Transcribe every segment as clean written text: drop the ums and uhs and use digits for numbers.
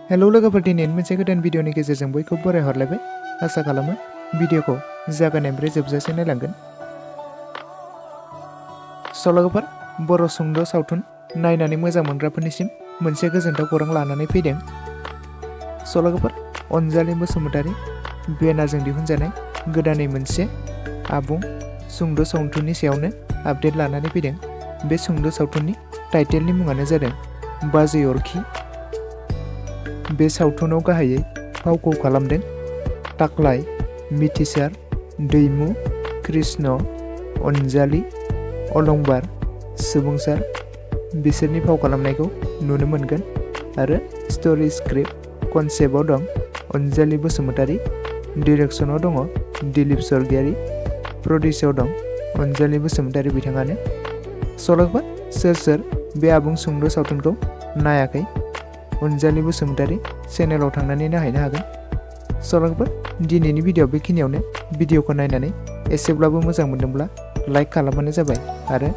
Hello लोगोफोर, दिनै मोनसे गोदान भिडिअनि गेजेरजों बयखौबो बराय हरलायबाय। आसा खालामो भिडिअखौ जागायनायनिफ्राय जोबजासिम नायलांगोन। लोगोफोर, बर' सुंद' सावथुन नायनानै मोजां मोनग्राफोरनिसिम मोनसे गोजोनथाव खौरां लानानै फैदों। लोगोफोर, अनजालि बसुमतारी बेनारजों दिहुनजानाय गोदानै मोनसे आबुं सुंद' सावथुननि सायावनो आपडेट लानानै फैदों। बे सुंद' सावथुननि टाइटेलनि मुङानो जादों बाजै अरखि। बे सावथुनाव गाहायै फावखौ खालामदों ताकलाय, मिथिसार, दैमु, कृष्ण, अनजालि, अलंबार, सुबुंसार बिसोरनि फाव खालामनायखौ नुनो मोनगोन आरो स्ट'री स्क्रिप्ट कनसेप्टआव दं अनजालि बसुमतारी, डिरेक्शनाव दङ दिलीप स्वर्गियारी, प्रडिउसाव दं अनजालि बसुमतारी बिथाङानो। लोगोफोर, सोर बे आबुं सुंद' सावथुनखौ नायाखै? अनजालि बसुमतारी चेनेलाव थांनानै नायहैनो हागोन। लोगोफोर, दिनैनि भिडिअ बेखिनियावनो। भिडिअखौ नायनानै एसेब्लाबो मोजां मोनदोंब्ला लाइक खालामबानो जाबाय आरो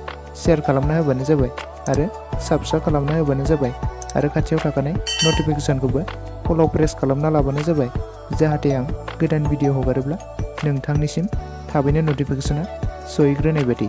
शेयार खालामना होबानो जाबाय आरो साबस्क्राइब खालामना होबानो जाबाय आरो खाथियाव थाखानाय नटिफिकेसनखौबो फल' प्रेस खालामना लाबानो जाबाय, जाहाथे आं गोदान भिडिअ हगारोब्ला नोंथांनिसिम थाबैनो नटिफिकेसना सहैग्रोनाय बायदि।